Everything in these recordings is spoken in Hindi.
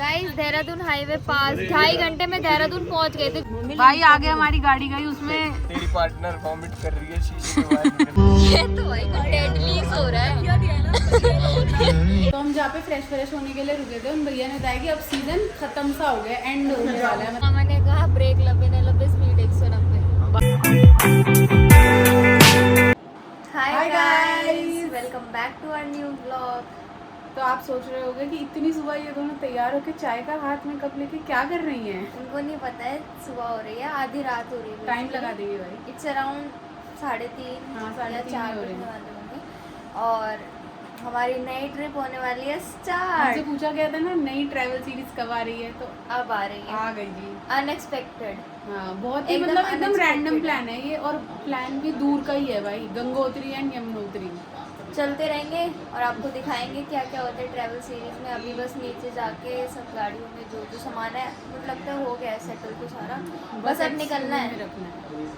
गाइस देहरादून हाईवे पास 2.5 घंटे में देहरादून पहुंच गए थे। भाई आगे हमारी गाड़ी गई, उसमें तेरी पार्टनर वॉमिट कर रही है शीशे के बाहर। ये तो भाई डेडली हो रहा है। तो हम जहाँ पे फ्रेश होने के लिए रुके थे, उन भैया ने बताया कि अब सीजन खत्म सा हो गया, एंड होने वाला है। मामा ने कहा ब्रेक लबे ने लबे speed 190। Hi guys, welcome back to our new vlog. तो आप सोच रहे होंगे कि इतनी सुबह ये दोनों तैयार होकर चाय का हाथ में कप लेके क्या कर रही हैं? उनको नहीं पता है सुबह हो रही है, आधी रात हो रही है। टाइम लगा देंगे भाई। इट्स अराउंड 3:30 हाँ, 3:30 या 4 हो रहे बजने हैं। वाले होंगे। और हमारी नई ट्रिप होने वाली है हमसे स्टार्ट। पूछा गया था ना नई ट्रैवल सीरीज कब आ रही है, तो अब आ रही है, आ गई जी। अनएक्सपेक्टेड। हाँ, बहुत ही एकदम मतलब एकदम unexpected रैंडम है। प्लान है ये, और प्लान भी दूर का ही है भाई, गंगोत्री एंड यमुनोत्री। चलते रहेंगे और आपको दिखाएंगे क्या क्या होता है ट्रैवल सीरीज में। अभी बस नीचे जाके सब गाड़ियों में जो जो सामान है मुझे लगता है हो गया है सेटल तो सारा, बस अब निकलना है। रखना है।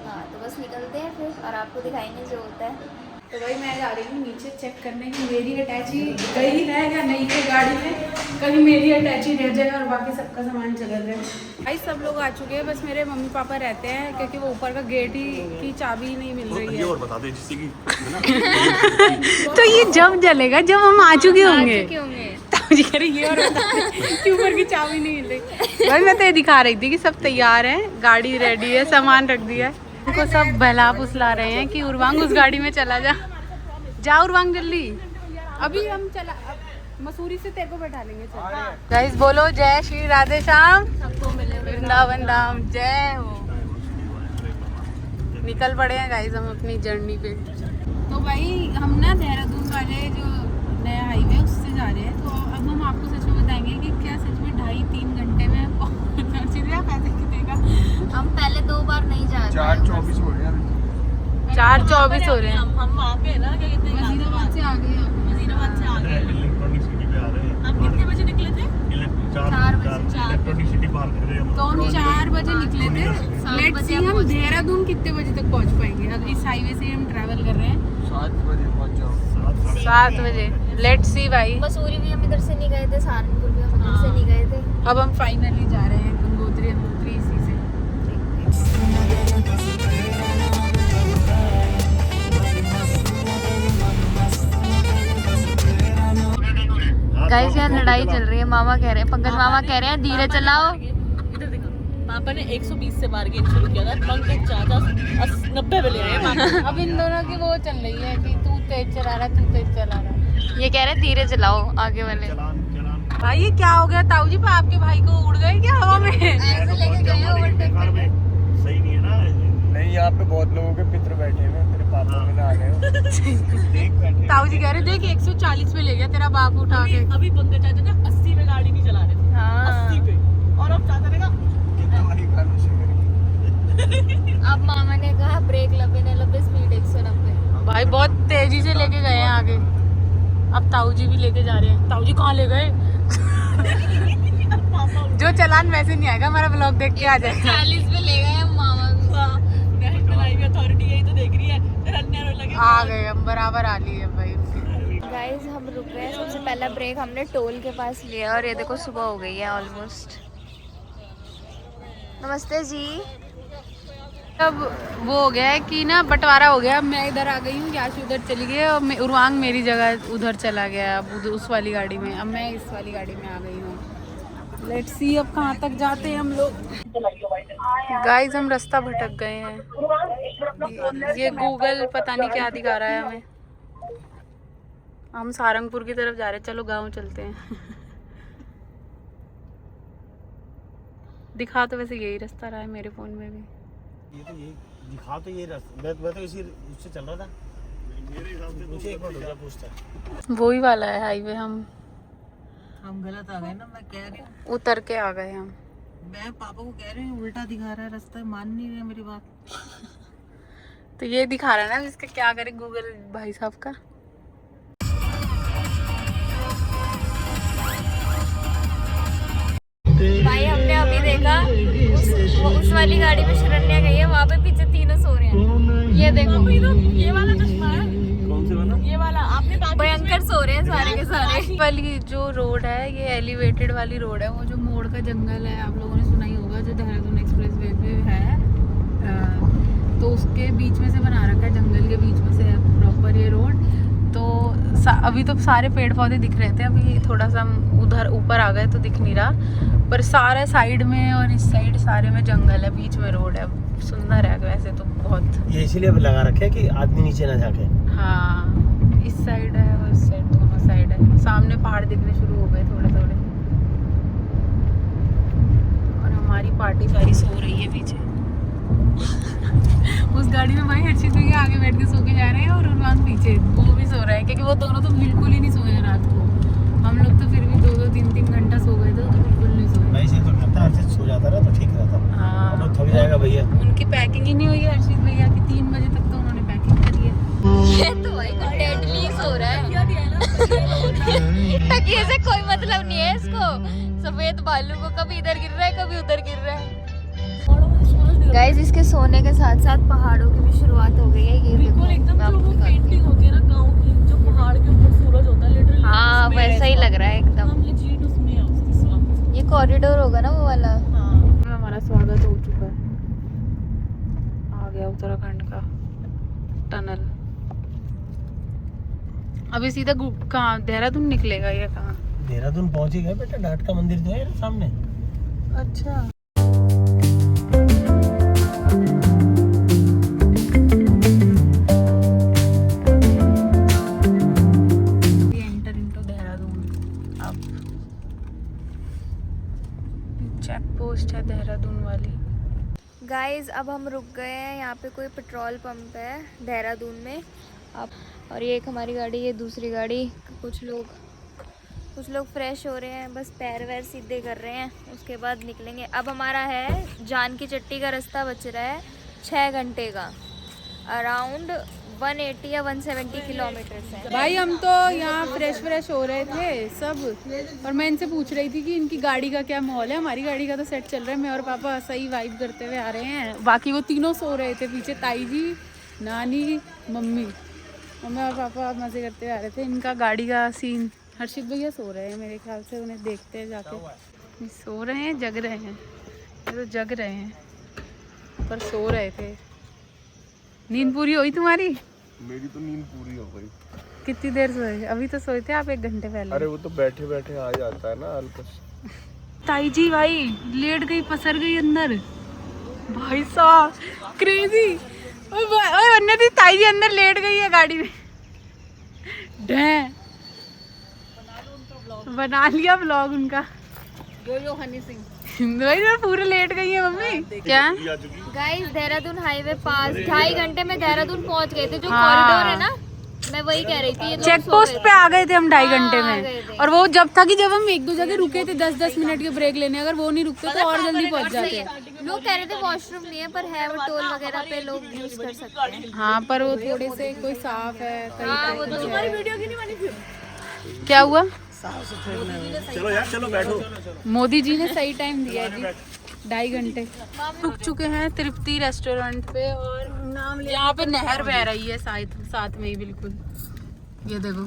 हाँ तो बस निकलते हैं फिर और आपको दिखाएंगे जो होता है। तो भाई मैं जा रही हूँ नीचे चेक करने की मेरी अटैची गई है या नहीं है गाड़ी में, कहीं मेरी अटैची रह जाए और बाकी सबका सामान चला जाए। भाई सब लोग आ चुके हैं, बस मेरे मम्मी पापा रहते हैं क्योंकि वो ऊपर का गेट ही की चाबी ही नहीं मिल रही है। और बता दे जिससे कि तो ये जब जलेगा जब हम आ चुके होंगे। ये और कि ऊपर की चाबी नहीं मिल रही। भाई मैं तो ये दिखा रही थी कि सब तैयार हैं, गाड़ी रेडी है, सामान रख दिया है। उनको सब बहला फुसला रहे हैं कि उर्वांग उस गाड़ी में चला जा उर्वांग जल्दी। अभी हम चला मसूरी से तेरे को बैठा लेंगे। गाइस बोलो जय श्री राधे श्याम, वृंदावन धाम जय हो। निकल पड़े हैं गाइस हम अपनी जर्नी पे। तो भाई हम ना देहरादून वाले जो नया हाईवे उससे जा रहे हैं, तो अब हम आपको सच में बताएंगे कि क्या सच में 2.5-3 घंटे में पैसे कितेगा। हम पहले 2 बार नहीं जा रहे। 4:24 हो रहे हैं। 4:24 हो रहे हैं। हम वहाँ पे ना क्या कहते हैं, वजीराबाद से आ गए। वजीराबाद से आ गए। इलेक्ट्रॉनिक सिटी पे आ रहे हैं। हम कितने बजे निकले थे? 4 बजे। इलेक्ट्रॉनिक सिटी पार कर रहे हैं। तो हम 4 बजे निकले थे। 7 लेट्स बजे सी हम देहरादून कितने बजे तक पहुंच पाएंगे। अब इस हाईवे से हम ट्रैवल कर रहे हैं 7 बजे पहुंच जाओ। 7 बजे। लेट्स सी भाई। मसूरी भी हम इधर से नहीं गए थे, सहारनपुर भी हम इधर से नहीं गए थे। अब हम फाइनली जा रहे हैं गंगोत्री यमुनोत्री इसी से। गाइस यहाँ लड़ाई चल रही है। मामा कह रहे हैं, पंकज मामा कह रहे हैं धीरे चलाओ। इधर देखो, पापा ने 120 से बार्गेन शुरू किया था, पंकज चाचा 90 पे ले रहे हैं। अब इन दोनों की वो चल रही है कि तू तेज चला रहा, तू तेज चला रहा। ये कह रहे हैं धीरे चलाओ आगे वाले। भाई ये क्या हो गया ताऊ जी, आपके भाई को उड़ गए क्या हवा में? ऐसे लेके गए ओवरटेक करके। सही नहीं है ना। नहीं, यहाँ पे बहुत लोगों के पितर बैठे हैं, तेरे पापा में ना आ गए हो। देख बैठे। ताऊ जी कह रहे देख 140 पे ले गया तेरा बाप उठा के। अभी पंकज चाचा ना 80 पे गाड़ी नहीं चला रहे थे। हाँ 80 पे, और अब चाचा ने कहा हमारी गानों से करके। अब मामा ने कहा ब्रेक लबे ने लबे स्पीड 190। भाई बहुत तेजी से लेके गए हैं आगे। अब ताऊ जी भी लेके जा रहे हैं। ताऊ जी कहाँ ले गए? जो चलान वैसे नहीं आएगा, हमारा ब्लॉग देख के आ जाएगा। 40 पे ले गए हम मामा भी। नेशनल हाईवे अथॉरिटी यही तो देख रही है। फिर अन्य लगे आ गए हम, बराबर आ लिए भाई। गाइस हम रुक रहे हैं। सबसे पहला ब्रेक हमने टोल के पास लिया और ये देखो सुबह हो गई है ऑलमोस्ट। नमस्ते जी। अब वो हो गया है कि ना बंटवारा हो गया। अब मैं इधर आ गई हूँ, याशी उधर चली गई और उर्वांग मेरी जगह उधर चला गया। अब उस वाली गाड़ी में, अब मैं इस वाली गाड़ी में आ गई हूँ। लेट्स सी अब कहाँ तक जाते हैं हम लोग। गाइस हम रास्ता भटक गए हैं। ये गूगल पता नहीं क्या दिखा रहा है हमें। हम सारंगपुर की तरफ जा रहे हैं। चलो गाँव चलते हैं। दिखा तो वैसे यही रास्ता रहा है मेरे फोन में भी। ये तो ये दिखा तो ये मैं तो इसी उससे चल रहा था। मेरे हिसाब से मुझे एक बार रुका पूछता। वही वाला है हाईवे। हम गलत आ गए ना। मैं कह रही हूँ, उतर के आ गए हम। मैं पापा को कह रही हूँ उल्टा दिखा रहा है रास्ता, मान नहीं रहे मेरी बात। तो ये दिखा रहा है ना, इसका क्या करे गूगल भाई साहब का। भाई हमने अभी देखा उस वाली गाड़ी में शरण्या गई है, वहाँ पे पीछे तीनों सो रहे हैं। ये देखो ये वाला चश्मा है। कौन से वाला? ये वाला आपने बात भयंकर सो रहे हैं सारे के सारे। वाली जो रोड है ये एलिवेटेड वाली रोड है, वो जो मोड़ का जंगल है आप लोगों ने सुना ही होगा, जो देहरादून एक्सप्रेस वे पे है, तो उसके बीच में से बना रखा है, जंगल के बीच में से है प्रॉपर ये रोड। तो अभी तो सारे पेड़ पौधे दिख रहे थे, अभी थोड़ा सा हम उधर ऊपर आ गए तो दिख नहीं रहा, पर सारे साइड में और इस साइड सारे में जंगल है, बीच में रोड है। सुंदर है वैसे तो बहुत। ये इसीलिए लगा रखे कि आदमी नीचे ना जाके। हाँ, इस साइड है और इस साइड, दोनों साइड है। सामने पहाड़ दिखने शुरू हो गए थोड़े थोड़े, और हमारी पार्टी सारी सो रही है पीछे। उस गाड़ी में भाई हर्षित भैया आगे बैठ के सो के जा रहे हैं और उन्वान पीछे, वो भी सो रहा है, क्योंकि वो दोनों तो बिल्कुल ही नहीं सोए रात को। हम लोग तो फिर भी 2-2, 3-3 घंटा सो गए थे, तो बिल्कुल नहीं सोए। वैसे तो करता हर्षित सो जाता ना तो ठीक रहता। हाँ, अब थक जाएगा भैया। उनकी पैकिंग ही नहीं हुई है हर्षित भैया की, 3 बजे तक तो उन्होंने पैकिंग करी है। ये तो भाई कुछ डेडली सो रहा है। तकिए से कोई मतलब नहीं है इसको। सफेद बालू को कभी इधर गिर रहा है, कभी उधर गिर रहा है। गाइस, इसके सोने के साथ साथ पहाड़ों की भी शुरुआत हो गई है। ये बिल्कुल एकदम जो वो पेंटिंग होती है ना गांव की, जो पहाड़ के ऊपर सूरज होता है लिटरली। हाँ, वैसा ही लग रहा है एकदम। ये जीट उसमें है उसके साथ। ये कॉरिडोर होगा ना वो वाला। हाँ, हमारा स्वागत हो चुका है, आ गया उत्तराखंड का टनल। अभी सीधा कहाँ देहरादून निकलेगा या कहाँ? देहरादून पहुंच ही गए बेटा, डाट का मंदिर जो है ना सामने। अच्छा, एंटर इनटू देहरादून। अब चेक पोस्ट है देहरादून वाली। गाइस, अब हम रुक गए हैं, यहाँ पे कोई पेट्रोल पंप है देहरादून में। अब और ये एक हमारी गाड़ी, ये दूसरी गाड़ी। कुछ लोग फ्रेश हो रहे हैं, बस पैर वैर सीधे कर रहे हैं, उसके बाद निकलेंगे। अब हमारा है जान की चट्टी का रास्ता, बच रहा है 6 घंटे का, अराउंड 180 या 170 किलोमीटर है। भाई हम तो यहाँ फ्रेश हो रहे थे सब, और मैं इनसे पूछ रही थी कि इनकी गाड़ी का क्या माहौल है। हमारी गाड़ी का तो सेट चल रहा है, मैं और पापा सही वाइब करते हुए आ रहे हैं। बाकी वो तीनों सो रहे थे पीछे, ताई जी, नानी, मम्मी, और मैं और पापा मज़े करते हुए आ रहे थे। इनका गाड़ी का सीन, हर्षित भैया सो रहे हैं मेरे ख्याल से, उन्हें देखते हैं जाके। सो रहे हैं, जग रहे हैं, ये तो जग रहे हैं पर सो रहे थे। नींद पूरी हुई तुम्हारी? मेरी तो नींद पूरी हो गई। कितनी देर सोए? अभी तो सोए थे आप 1 घंटे पहले। अरे वो तो बैठे बैठे आ जाता है ना अल्पस। ताई जी भाई लेट गई, पसर गई अंदर। भाई साहब क्रेजी। ओए अन्नति, ताई जी अंदर लेट गई है गाड़ी में। बना लिया व्लॉग उनका। यो हनी सिंह। वही तो पूरे लेट गई है मम्मी। क्या गाइस, देहरादून हाईवे पास 2.5 घंटे में देहरादून पहुंच गए थे। जो हाँ। कॉरिडोर है ना, मैं वही कह रही थी। ये लोग चेक सो पोस्ट गए पे थे। आ गए थे हम 2.5 घंटे हाँ, आ गए में। थे। और वो जब था कि जब हम 1-2 जगह रुके थे 10-10 मिनट के ब्रेक लेने, अगर वो नहीं रुकते तो और जल्दी पहुंच जाते। लोग कह रहे थे वॉशरूम नहीं है, पर है, वो टोल वगैरह पे लोग यूज कर सकते हैं। हाँ, पर वो थोड़े से कोई साफ है, हाँ, वो कहीं तो तुम्हारी वीडियो की नहीं बनी फिर? क्या हुआ? चलो यार, चलो बैठो। मोदी जी ने सही टाइम दिया है जी, 2.5 घंटे। रुक चुके हैं तृप्ति रेस्टोरेंट पे, और यहाँ पे नहर बह रही है साथ में ही बिल्कुल। ये देखो,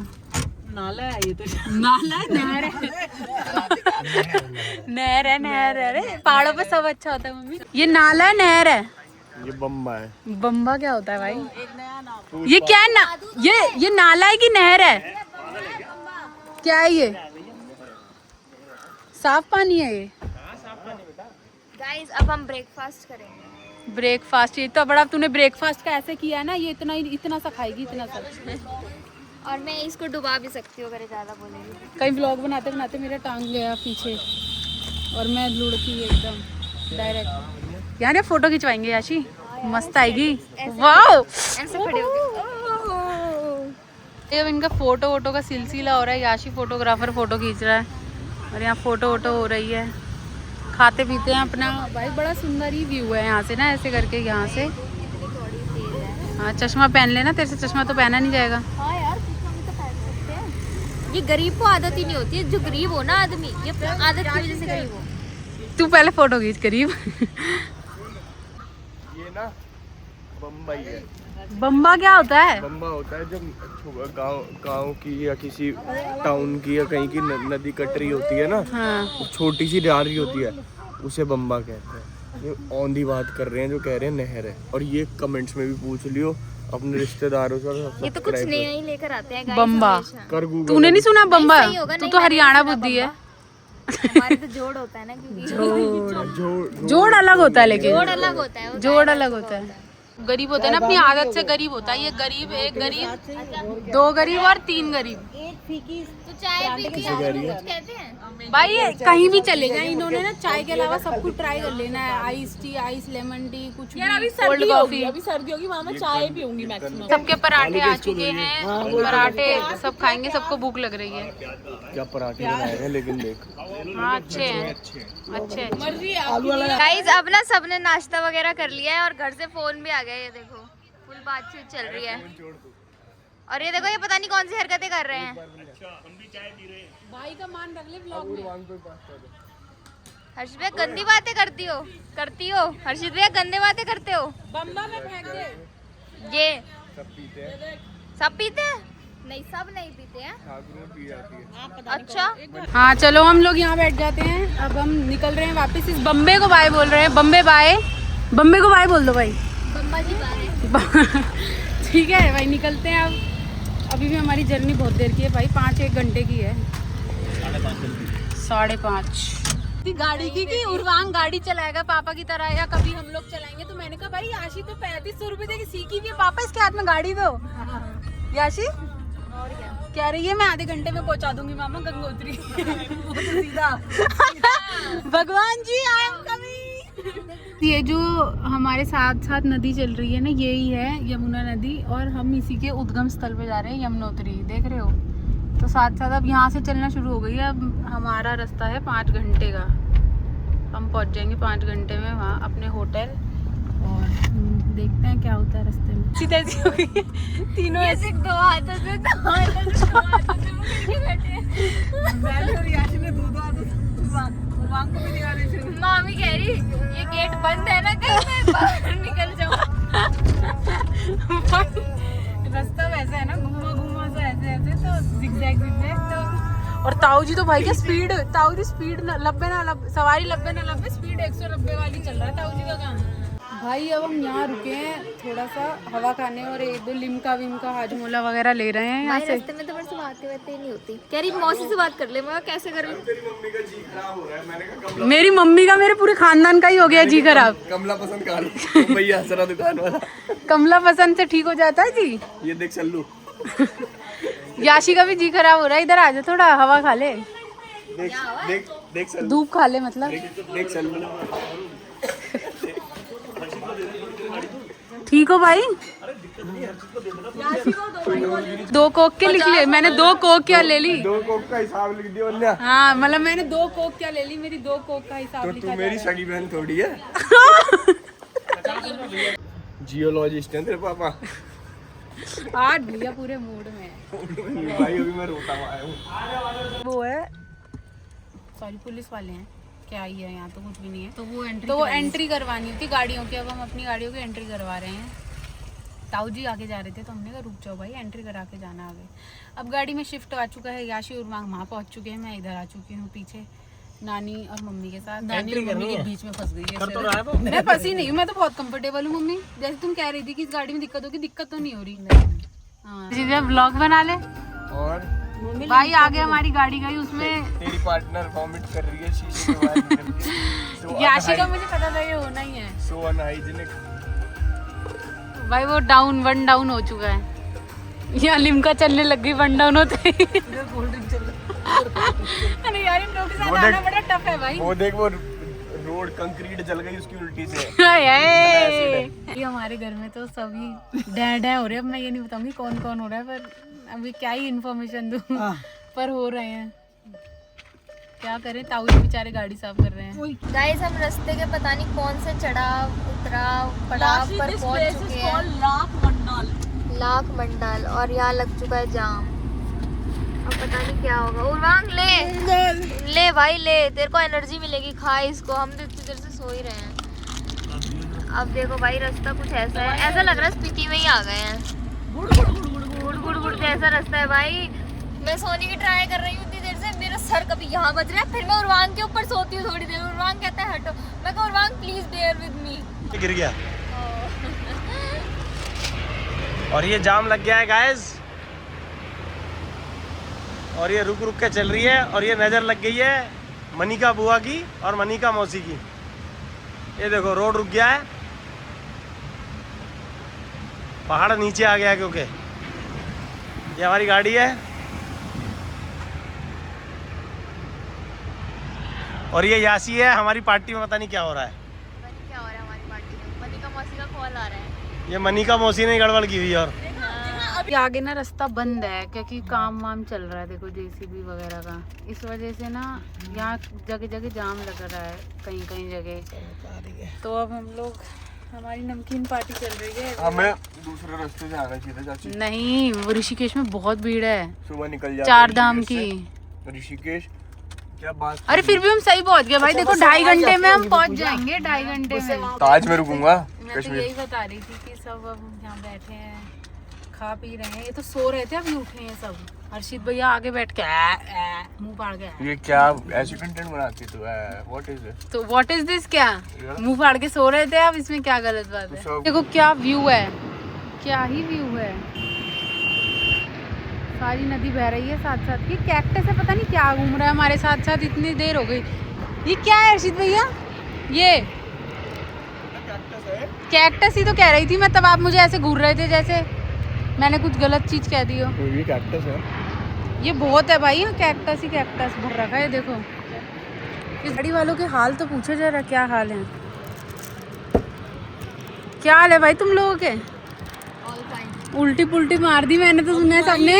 नाला है ये तो। नाला नहर है। नहर है। अरे पहाड़ों पे सब अच्छा होता है मम्मी। ये नाला है, नहर है? ये बम्बा है। बम्बा क्या होता है भाई? ये क्या है ना? ये नाला है कि नहर है? क्या है ये? साफ पानी है ये? गाइस, अब हम ब्रेकफास्ट करेंगे। ब्रेकफास्ट? ये तो बड़ा तूने ब्रेकफास्ट का ऐसे किया है ना, ये इतना सा खाएगी, इतना सा। और मैं इसको डुबा भी सकती हूँ अगर ज़्यादा बोलेगी। कहीं व्लॉग बनाते बनाते मेरा टांग गया पीछे और मैं लुढ़की एकदम डायरेक्ट। यार ये फोटो खिंचवाएंगे याशी, मस्त आएगी। वाह, ऐसे खड़े होके। ये अब इनका फोटो वोटो का सिलसिला हो रहा है। याशी फोटोग्राफर फोटो खींच रहा है और यहाँ फोटो वोटो हो रही है। खाते पीते हैं अपना। भाई बड़ा सुंदर ही व्यू है यहाँ से ना, ऐसे करके यहाँ से। हाँ, चश्मा पहन लेना, तेरे से चश्मा तो पहना नहीं जाएगा। हाँ यार, चश्मा भी तो पहन सकते हैं। ये गरीब को आदत ही नहीं होती है। जो गरीब हो ना आदमी, ये आदत की वजह से गरीब हो। तू पहले फोटो खींच करीब। ये ना बम्बई है। बम्बा क्या होता है? बम्बा होता है जब गांव की या किसी टाउन की या कहीं की नदी कट रही होती है ना, हाँ। छोटी सी जा रही होती है, उसे बम्बा कहते हैं। ये औंधी बात कर रहे हैं जो कह रहे हैं नहर है। और ये कमेंट्स में भी पूछ लियो अपने रिश्तेदारों से। ये तो कुछ नया ही लेकर आते हैं guys बम्बा। हमेशा। कर गूगल। तूने नहीं सुना बम्बा? सही होगा, तू नहीं, तो मैंने हरियाणा सुना बुद्धि है। हमारे तो जोड़ होता है ना, क्योंकि जोड़ अलग होता है, लेकिन जोड़ अलग होता है, वो जोड़ अलग होता है। गरीब होता है ना, अपनी आदत से गरीब होता है। ये गरीब, एक गरीब, दो गरीब और तीन गरीब। तो चाय पीती है और कुछ कहते हैं। भाई ये कहीं भी चले जाए, इन्होंने ना चाय के अलावा सब कुछ ट्राई कर लेना है। Ice tea, ice lemon tea, कुछ यार अभी भी, कोल्ड सर्दी कॉफी। होगी, अभी सर्दी होगी, वहाँ मैं चाय पीऊंगी मैक्सिमम। सबके पराठे आ चुके हैं, पराठे सब खाएंगे, सबको भूख लग रही है। क्या पराठे बनाए हैं, लेकिन देख हाँ अच्छे हैं, अच्छे हैं। मर्जी है आपकी। गाइस अब ना सबने नाश्ता वगैरह कर लिया है और घर से फोन भी आ गया। ये देखो फुल बातचीत चल रही है। और ये देखो, ये पता नहीं कौन सी हरकतें कर रहे हैं। भाई का मान रख ले ब्लॉग में। हर्षित भैया गंदी बातें करती हो हर्षित भैया गंदे बातें करते हो। बम्बा में फेंक दे। ये सब पीते हैं। नहीं, सब नहीं पीते हैं। ठाकुर में पी जाती है। अच्छा, हाँ चलो हम लोग यहाँ बैठ जाते हैं। अब हम निकल रहे हैं वापस। इस बम्बे को बाय बोल रहे हैं। बम्बे बाय, बम्बे को बाय बोल दो भाई। बम्बा जी बाय। ठीक है भाई, निकलते हैं अब। अभी भी हमारी जर्नी बहुत देर की है भाई, 5-1 घंटे की है। 5:30 गाड़ी की उर्वांग गाड़ी चलाएगा पापा की तरह, या कभी हम लोग चलाएंगे। तो मैंने कहा भाई याशी तो 3500 रुपए देगी, सीखी भी है पापा, इसके हाथ में गाड़ी दो। याशी और क्या कह रही है मैं आधे घंटे में पहुंचा दूंगी मामा गंगोत्री। सीधा भगवान जी आई एम कमिंग। ये जो हमारे साथ साथ नदी चल रही है ना, यही है यमुना नदी, और हम इसी के उद्गम स्थल पे जा रहे हैं, यमुनोत्री। देख रहे हो? तो साथ साथ अब यहाँ से चलना शुरू हो गई है। अब हमारा रास्ता है 5 घंटे का। हम पहुँच जाएंगे 5 घंटे में वहाँ अपने होटल, और देखते हैं क्या होता है रास्ते में। सीधा ऐसी हो गई है तीनों, ऐसे दो हाथों से बैठे हैं। मामी कह रही ये गेट बंद है ना, कहीं मैं बाहर निकल जाऊँ। रास्ता वैसा है ना, घुमा घुमा सा, ऐसे ऐसे, तो zigzag तो। और ताऊ जी तो भाई क्या स्पीड, ताऊ जी स्पीड ना 90 सवारी 90 स्पीड 190 वाली चल रहा है ताऊ जी का काम। भाई अब हम यहाँ रुके हैं थोड़ा सा हवा खाने, और 1-2 लिमका विमका हाजमोला वगैरह ले रहे हैं यहाँ से। रास्ते में तो मेरे से बातें नहीं होती। कह रही मौसी से बात कर ले। मैं कैसे कर लूं? मेरी मम्मी का मेरे पूरे खानदान का ही हो गया जी खराब। कमला पसंद खा लो भैया, सरा दुकान वाला। कमला पसंद से ठीक हो जाता है जी। ये देख सल्लू। याशी का भी जी खराब हो रहा है, इधर आ जा, थोड़ा हवा खा ले, देख देख देख सल्लू। धूप खा ले मतलब। देख सल्लू। ठीक हो भाई? 2 कोक के लिख लिए मैंने, 2 कोक क्या ले ली? 2 कोक का हिसाब लिख दिया वन्या। हाँ मतलब मैंने 2 कोक क्या ले ली, मेरी 2 कोक का हिसाब तो लिखा तू जा मेरी रहा है। सगी बहन थोड़ी है। जियोलॉजिस्ट है तेरे पापा। आज भैया पूरे मूड में है। भाई अभी मैं रोता हुआ आया हूँ। वो है, सॉरी पुलिस वाले हैं क्या ही है यहाँ, तो कुछ भी नहीं है। तो वो एंट्री करवानी होती गाड़ियों की। अब हम अपनी गाड़ियों की एंट्री करवा रहे हैं। ताऊ जी आगे जा रहे थे तो हमने कहा रुक जाओ भाई, एंट्री करा के जाना आगे। अब गाड़ी में शिफ्ट आ चुका है। याशी उर्वांग वहाँ पहुँच चुके हैं, मैं इधर आ चुकी हूँ पीछे नानी और मम्मी के साथ। नानी और मम्मी के बीच में फंस गई है। मैं फंसी नहीं हूँ, मैं तो बहुत कंफर्टेबल हूँ मम्मी। जैसे तुम कह रही थी कि इस गाड़ी में दिक्कत होगी, दिक्कत तो नहीं हो रही। हाँ ब्लॉग बना ले। और भाई आगे हमारी गाड़ी गई, उसमें तेरी पार्टनर वॉमिट कर रही है शीशे के बाहर निकल के। So याशी का मुझे पता था ये होना ही है। so unhygienic। भाई वो 1 डाउन हो चुका है। यहाँ लिमका चलने लग गई 1 डाउन होते ही। अरे यार इन लोगों के साथ आना बड़ा टफ है भाई। वो देख, वो रोड कंक्रीट जल गई उसकी उल्टी से। ये हमारे घर में तो सभी डैड हो रहे हैं। अब मैं ये नहीं बताऊंगी कौन कौन हो रहा है, पर अभी क्या ही इन्फॉर्मेशन दूं, पर हो रहे हैं। क्या करें, ताऊ जी बेचारे गाड़ी साफ कर रहे हैं। गाइस हम रास्ते के पता नहीं कौन से चढ़ाव उतराव पड़ाव पर पहुंच चुके हैं, लाख मंडल, और यहाँ लग चुका है जाम। अब पता नहीं क्या होगा। उर्वांग ले भाई ले, तेरे को एनर्जी मिलेगी, खा इसको। हम तो इतनी देर से सो ही रहे हैं। अब देखो भाई रास्ता कुछ ऐसा है, ऐसा लग रहा है स्पीति में ही आ गए हैं। गुड़ गुड़ गुड़ जैसा रास्ता है भाई। मैं सोने की ट्राई कर रही हूँ इतनी देर से, मेरा सर कभी यहाँ बज रहा है, फिर मैं उर्वांग के ऊपर सोती हूँ थोड़ी देर। उर्वांग कहता है हटो, मैं कहा उर्वांग प्लीज बेयर विद मी। गिर गया और ये जाम लग गया है गाइस, और ये रुक रुक के चल रही है, और ये नज़र लग गई है मनिका बुआ की और मनिका मौसी की। ये देखो रोड रुक गया है, पहाड़ नीचे आ गया है क्योंकि ये हमारी गाड़ी है। और ये यासी है, हमारी पार्टी में पता नहीं क्या हो रहा है। क्या हो रहा है हमारी पार्टी में? मनिका मौसी का कॉल आ रहा है। ये मनिका मौसी ने गड़बड़ की हुई है। और आगे ना रास्ता बंद है क्योंकि काम वाम चल रहा है, देखो जेसीबी वगैरह का। इस वजह से ना यहाँ जगह जगह जाम लग रहा है, कहीं कहीं जगह। तो अब हम लोग, हमारी नमकीन पार्टी चल रही है। हमें दूसरे रास्ते से आना चाहिए चाची। नहीं, वो ऋषिकेश में बहुत भीड़ है, सुबह निकल जाते 4 धाम की। ऋषिकेश क्या बात। अरे फिर भी हम सही पहुंच गए भाई, देखो 2.5 घंटे में हम पहुंच जाएंगे, 2.5 घंटे में। ताज में रुकूंगा मैं तो कश्मीर। यही बता रही थी कि सब अब यहाँ बैठे हैं, खा पी रहे हैं। ये तो सो रहे थे, अभी उठे हैं सब। हर्षित भैया आगे बैठ के मुंह फाड़ के। ये क्या ऐसी कंटेंट बनाती तू? What is this? तो व्हाट इज दिस? क्या मुंह फाड़ के सो रहे थे, अब इसमें क्या गलत बात है? सब- देखो क्या व्यू है, क्या ही व्यू है। सारी नदी बह रही है साथ साथ। ये कैक्टस है, पता नहीं क्या घूम रहा है हमारे साथ साथ, इतनी देर हो गई। ये क्या है हर्षित भैया? ये कैक्टस ही तो कह रही थी मैं, तब आप मुझे ऐसे घूर रहे थे जैसे मैंने कुछ गलत चीज कह दी हो। ये कैक्टस है। ये बहुत है भाई, कैक्टस ही कैक्टस भर रखा है। देखो इस गाड़ी वालों के हाल तो पूछो जरा, क्या हाल है? क्या हाल है भाई तुम लोगों के? उल्टी पुल्टी मार दी मैंने तो, सुना है सबने।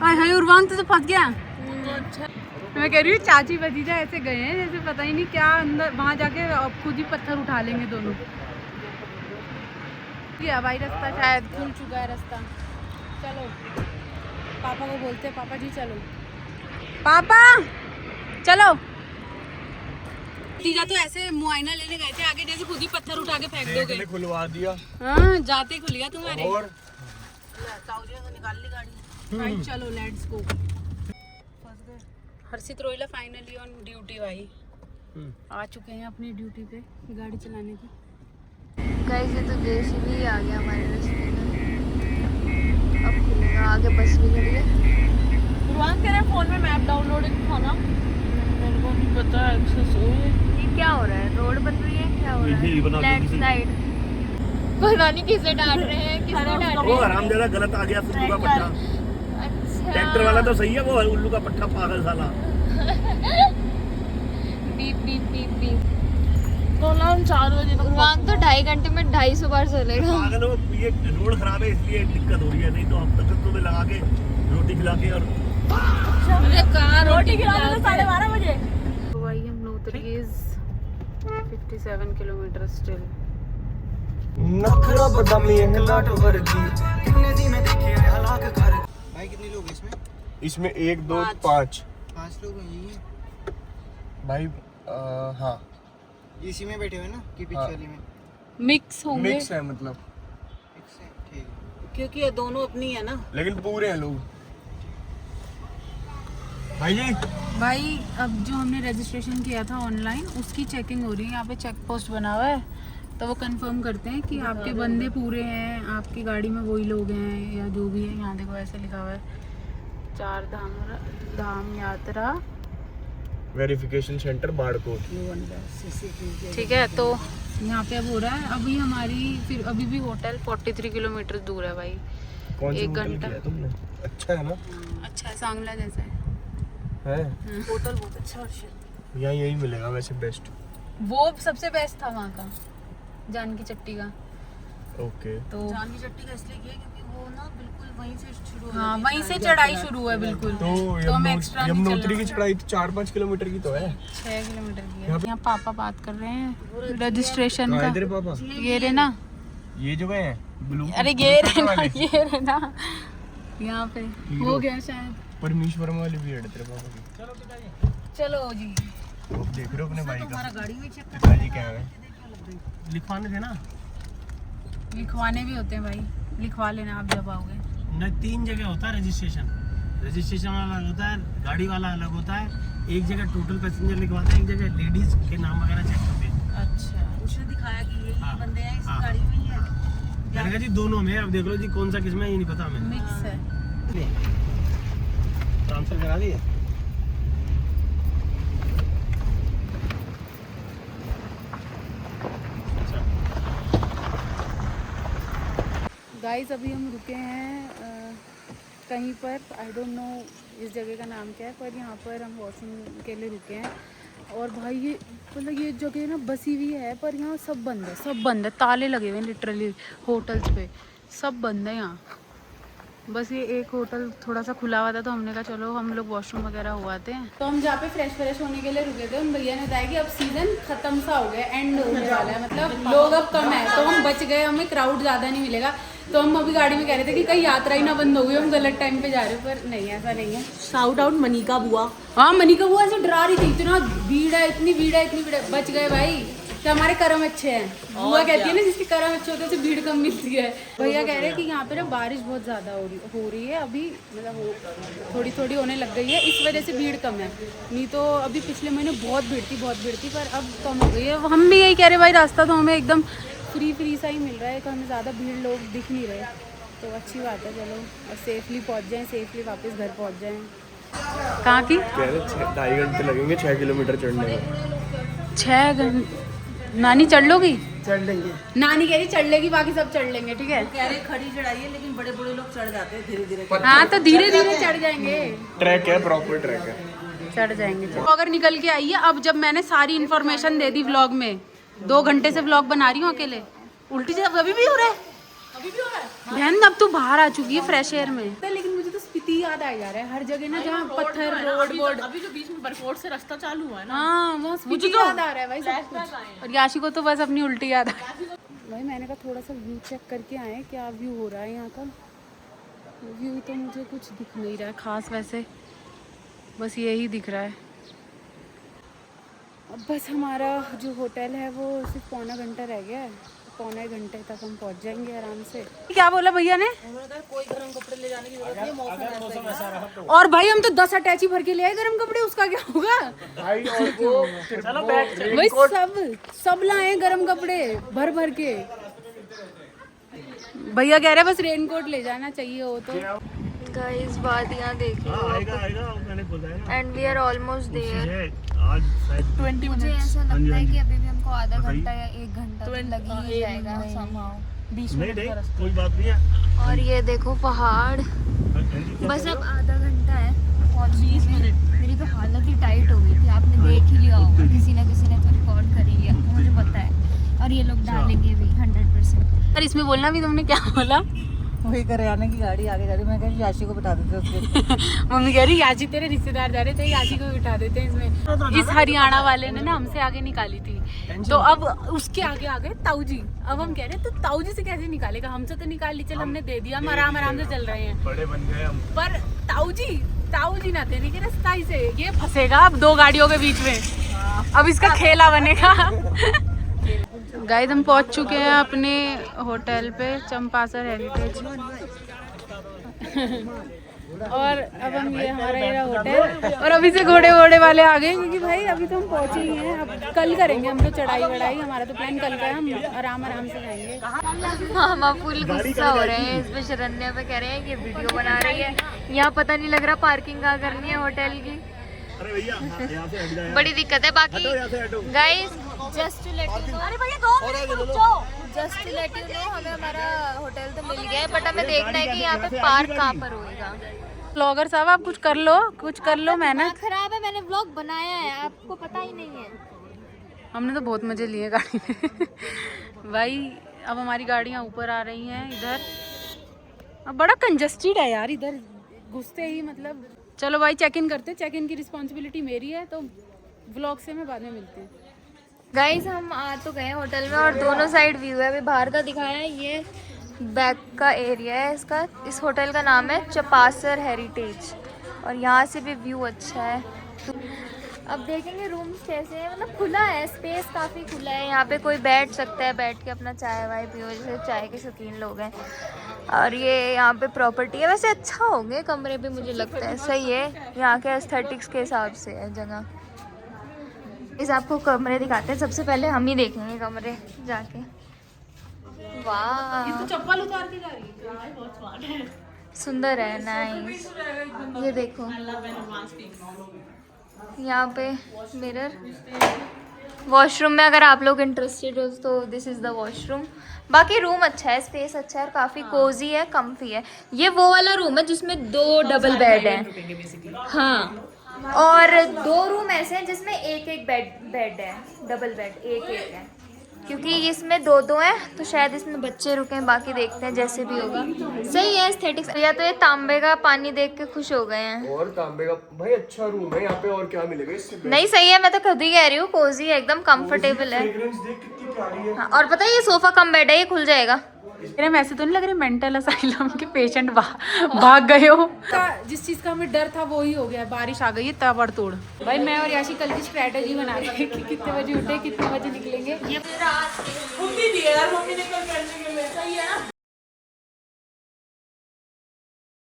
हाय उर्वांग तो फंस गया। मैं कह रही हूँ चाची भतीजा ऐसे गए हैं जैसे पता ही नहीं क्या, अंदर वहाँ जाके खुद ही पत्थर उठा लेंगे दोनों। क्या भाई रास्ता शायद खुल चुका है रास्ता। चलो पापा को बोलते हैं, पापा जी चलो, पापा चलो। भतीजा तो ऐसे मुआयना लेने गए थे आगे, जैसे खुद ही पत्थर उठा के फेंक दोगे। खुलवा दिया। हाँ जाते खुल गया तुम्हारे। और निकाल ली गाड़ी। भाई चलो let's go. Harshit Rohila finally on duty भाई, आ चुके हैं अपनी ड्यूटी पे गाड़ी चलाने की। गाइस ये तो जेसीबी आ गया हमारे रास्ते में, अब खुलेगा। आगे बस भी खड़ी है। उर्वांग तेरे फोन में मैप डाउनलोडिंग था ना? मेरे को नहीं पता, एक्सेस हो है। ये क्या हो रहा है? रोड बन रही है, क्या हो रहा है? लैंडस्लाइड। पता नहीं किसे डांट रहे हैं, किसने डांट रहे वो हैं। आराम ज्यादा गलत आ गया, उल्लू का पट्टा। अच्छा ट्रैक्टर वाला तो सही है, वो उल्लू का पट्टा पागल साला। Beep beep beep beep. तो ना हम 4 बजे तक उर्वांग तो 2.5 घंटे में 250 बार चलेगा। पागल हो, ये रोड खराब है इसलिए दिक्कत हो रही है, नहीं तो हम तक तुम्हें लगा के रोटी खिला के। और रोटी खिलाने तो 12:30 बजे। तो भाई हम नौतरी इज 57 किलोमीटर स्टिल। नखरा बदामी इंग्लैंड वर्गी। भाई कितने लोग हैं इसमें? इसमें 1 2 5 5 लोग हैं यही है। भाई हाँ इसी में बैठे हुए ना कि पीछे हाँ। वाली में? मिक्स होंगे मिक्स है मतलब, फिक्स है, ठीक है। क्योंकि ये दोनों अपनी है ना। लेकिन पूरे हैं लोग। भाई जी भाई अब जो हमने रजिस्ट्रेशन किया था ऑनलाइन, उसकी चेकिंग हो रही है। यहाँ पे चेक पोस्ट बना हुआ है, तो वो कंफर्म करते हैं कि आपके बंदे पूरे हैं, आपकी गाड़ी में वही लोग हैं या जो भी है। यहाँ देखो ऐसे लिखा हुआ है 4 धाम यात्रा। Verification centre Barkot. ठीक है, तो यहाँ पे अब हो रहा है। अभी हमारी फिर अभी भी होटल 43 किलोमीटर दूर है भाई। कौन सी 1 होटल घंटा। किया तुमने? अच्छा है ना? अच्छा है, सांगला जैसा है। होटल बहुत अच्छा है। यहाँ यही मिलेगा वैसे बेस्ट। वो सबसे बेस्ट था वहाँ का, जान की चट्टी का। ओके। तो जान की चट्टी का इसलिए किया क्योंकि वो ना बिल्कुल वहीं से शुरू हाँ, वहीं से चढ़ाई शुरू है बिल्कुल। तो हम एक्स्ट्रा नहीं यमुनोत्री की चलना। चढ़ाई 4-5 किलोमीटर की तो है। 6 किलोमीटर की है। यहाँ पापा बात कर रहे हैं रजिस्ट्रेशन कहाँ का। है तेरे पापा? ये रे ना, ये जो है ब्लू। अरे ये रे ना, ये रे ना, यहाँ पे हो गया शायद। परमेश्वर वाली भी है तेरे पापा की। चलो जी, वो देख रहे हो अपने भाई का पिताजी क्या है लिखवाने थे ना, लिखवाने भी होते हैं भाई, लिखवा लेना आप जब आओगे। नहीं 3 जगह होता है रजिस्ट्रेशन, रजिस्ट्रेशन वाला अलग होता है, गाड़ी वाला अलग होता है। एक जगह टोटल पैसेंजर लिखवाते हैं, एक जगह लेडीज के नाम वगैरह चेक करते हैं। अच्छा, उसने दिखाया कि ये हाँ, बंदे हैं इस हाँ। गाड़ी में ही है। मैंने कहा जी दोनों में, अब देख लो जी कौन सा किसमें ये नहीं पता हमें। मिक्स है। ट्रांसफर करा दिए। गाइस अभी हम रुके हैं कहीं पर, आई डोंट नो इस जगह का नाम क्या है, पर यहाँ पर हम वॉशरूम के लिए रुके हैं। और भाई ये मतलब ये जगह ना बसी हुई है, पर यहाँ सब बंद है, सब बंद है, ताले लगे हुए हैं लिटरली होटल्स पे, सब बंद है यहाँ। बस ये एक होटल थोड़ा सा खुला हुआ था, तो हमने कहा चलो हम लोग वॉशरूम वगैरह हो आते हैं। तो हम जहाँ पे फ्रेश होने के लिए रुके थे, उन भैया ने बताया कि अब सीज़न ख़त्म सा हो गया, एंड होने वाला है, मतलब लोग अब कम है, तो हम बच गए, हमें क्राउड ज़्यादा नहीं मिलेगा। तो हम अभी गाड़ी में कह रहे थे कि कहीं यात्रा ही ना बंद हो गई, हम गलत टाइम पे जा रहे हो, पर नहीं, ऐसा नहीं है। शाउट आउट मनिका बुआ। हाँ, मनिका बुआ ऐसे डरा रही थी, इतना भीड़ है, इतनी भीड़ है, इतनी भीड़ है। बच गए भाई, तो हमारे कर्म अच्छे हैं। बुआ कहती है ना, जिसके कर्म अच्छे होते हैं उसे भीड़ कम मिलती है। भैया कह रहे हैं कि यहाँ पे ना बारिश बहुत ज़्यादा हो रही है अभी, मतलब थोड़ी थोड़ी होने लग गई है, इस वजह से भीड़ कम है। नहीं तो अभी पिछले महीने बहुत भीड़ थी, पर अब कम हो गई है। हम भी यही कह रहे भाई, रास्ता तो हमें एकदम फ्री सा ही मिल रहा है, हमें ज़्यादा भीड़ लोग दिख नहीं रहे, तो अच्छी बात है। चलो और सेफली पहुँच जाएँ, सेफली वापस घर पहुँच जाएँ। कहाँ की कह रहे 2.5 घंटे लगेंगे 6 किलोमीटर चढ़ने में। 6 घंटे नानी चढ़ लोगी? चढ़ लेंगे। नानी कह रही चढ़ लेगी, बाकी सब चढ़ लेंगे, ठीक है। कह रहे खड़ी चढ़ाई है, लेकिन बड़े बड़े लोग चढ़ जाते हैं धीरे धीरे। हाँ, तो धीरे धीरे चढ़ जाएंगे, ट्रैक है, प्रॉपर ट्रैक है, चढ़ जाएंगे। अगर निकल के आई है, अब जब मैंने सारी इन्फॉर्मेशन दे दी व्लॉग में, 2 घंटे से व्लॉग बना रही हूँ अकेले, उल्टी से अभी भी हो रहा है, बहन अब तो बाहर आ चुकी है फ्रेश एयर में। लेकिन मुझे तो स्पीति याद आ जा रहा है, हर जगह ना जहाँ पत्थर रोड अभी जो बीच में बरकोट से रास्ता चालू हुआ है ना, हाँ, वो स्पीति याद आ रहा है भाई सब कुछ। और याशी को तो बस अपनी उल्टी याद आ रही है। भाई मैंने कहा थोड़ा सा व्यू चेक करके आए, क्या व्यू हो रहा है यहाँ का। व्यू तो मुझे कुछ दिख नहीं रहा है खास, वैसे बस यही दिख रहा है। अब बस हमारा जो होटल है वो सिर्फ पौना घंटा रह गया है, पौने घंटे तक हम पहुंच जाएंगे आराम से। क्या बोला भैया ने? कोई गर्म कपड़े ले जाने की जरूरत नहीं, मौसम ऐसा है। और भाई हम तो 10 अटैची भर के ले आए गर्म कपड़े, उसका क्या होगा भाई। और चलो बैठ भाई, सब लाए गर्म कपड़े भर भर के। भैया कह रहे बस रेनकोट ले जाना चाहिए हो तो। गाइस वादियाँ देखिए, आएगा मैंने बोला है ना, and we are almost there. आज शायद 20 मुझे मिनट। ऐसा लगता है कि अभी भी हमको आधा घंटा या 1 घंटा तो लग ही जाएगा somehow। 20 नहीं मिनट का नहीं रास्ता। कोई बात नहीं है। और ये देखो पहाड़, बस अब आधा घंटा है और 20 मिनट। मेरी तो हालत ही टाइट हो गई थी, आपने देख ही लिया होगा, किसी ने तो रिकॉर्ड कर ही लिया, मुझे पता है। और ये लोग डालेंगे भी 100%। और इसमें बोलना भी, तुमने क्या बोला? वही करियाने की गाड़ी आगे जा रही, मैं कह याशी को बता देते उसके। मम्मी कह रही याची तेरे रिश्तेदार जा रहे थे, याची को बिठा देते हैं इसमें। इस हरियाणा वाले ने ना हमसे आगे निकाली थी, तो अब उसके आगे आ गए ताऊ जी। अब हम कह रहे हैं तो ताऊ जी से कैसे निकालेगा, हमसे तो निकाल ली, चल हमने दे दिया, हम आराम से चल रहे हैं। बड़े बन गए हम। पर ताऊ जी ना देने के रास्ता से ये फंसेगा अब 2 गाड़ियों के बीच में, अब इसका खेला बनेगा। गाइस हम पहुंच चुके हैं अपने होटल पे, चंपासर हेरिटेज। और अब हम ये हमारा ये होटल, और अभी से घोड़े वाले आ गए, क्योंकि भाई अभी तो हम पहुंचे ही हैं, अब कल करेंगे हम लोग चढ़ाई वढ़ाई, हमारा तो प्लान कल का है, हम आराम से जाएंगे। मामा फुल गुस्सा हो रहे हैं इस पे, शरण्या पे कह रहे हैं कि वीडियो बना रही है, यहाँ पता नहीं लग रहा पार्किंग कहाँ करनी है होटल की। अरे भैया यहाँ से हट जाए, बड़ी दिक्कत है। बाकी यहाँ से हटो। Guys just to let you know, अरे भैया 2 मिनट रुक जाओ, just to let you know हमें हमारा होटल तो मिल गया है, बट हमें देखना है कि यहाँ पे पार्क कहाँ पर होएगा। ब्लॉगर साहब आप कुछ कर लो मेहनत। खराब है, मैंने व्लॉग बनाया है, आपको पता ही नहीं है। हमने तो बहुत मजे लिए गाड़ी में भाई। अब हमारी गाड़ियाँ ऊपर आ रही हैं इधर, अब बड़ा कंजस्टेड है यार इधर घुसते ही, मतलब चलो भाई चेक इन करते हैं, चेक इन की रिस्पॉन्सिबिलिटी मेरी है, तो व्लॉग से मैं बाद में मिलती हूँ। गाइस हम आ तो गए होटल में और दोनों साइड व्यू है, अभी बाहर का दिखाया है, ये बैक का एरिया है इसका। इस होटल का नाम है चपासर हेरिटेज, और यहाँ से भी व्यू अच्छा है। अब देखेंगे रूम्स कैसे हैं, मतलब खुला है, स्पेस काफ़ी खुला है, यहाँ पे कोई बैठ सकता है, बैठ के अपना चाय वाय पियो, जैसे चाय के शौकीन लोग हैं। और ये यहाँ पे प्रॉपर्टी है, वैसे अच्छा होंगे कमरे भी, मुझे लगता है सही है, यहाँ के एस्थेटिक्स के हिसाब से है जगह। इस आपको कमरे दिखाते हैं, सबसे पहले हम ही देखेंगे कमरे जाके। वाह चप्पल उतार के जा रही है। बहुत स्मार्ट है। सुंदर है, नाइस। ये देखो यहाँ पे मिरर, वॉशरूम में अगर आप लोग इंटरेस्टेड हो तो दिस इज़ द वॉशरूम। बाकी रूम अच्छा है, स्पेस अच्छा है, काफ़ी कोजी है, कम्फी है। ये वो वाला रूम है जिसमें 2 डबल बेड हैं, हाँ, और 2 रूम ऐसे हैं जिसमें एक बेड है, डबल बेड एक है, क्योंकि इसमें 2 हैं तो शायद इसमें बच्चे रुके, बाकी देखते हैं जैसे भी होगा। सही है एस्थेटिक्स। या तो ये तांबे का पानी देख के खुश हो गए हैं। और तांबे का भाई अच्छा रूम है यहाँ पे, और क्या मिलेगा इससे? नहीं सही है, मैं तो खुद ही कह रही हूँ, कोजी है, एकदम कंफर्टेबल है। फ्रेग्रेंस देख कितनी प्यारी है। हाँ, और पता है ये सोफा कम बेड है, ये खुल जाएगा। मेरे वैसे तो नहीं लग रहे मेंटल असाइलम के पेशेंट भाग गए हो। जिस चीज का हमें डर था वो ही हो गया, बारिश आ गई है ताबड़तोड़। भाई मैं और याशी कल की स्ट्रेटेजी बना रहे हैं कि कितने बजे उठे, कितने बजे निकलेंगे। मम्मी दी है यार, मम्मी ने कल करने के लिए, सही है ना।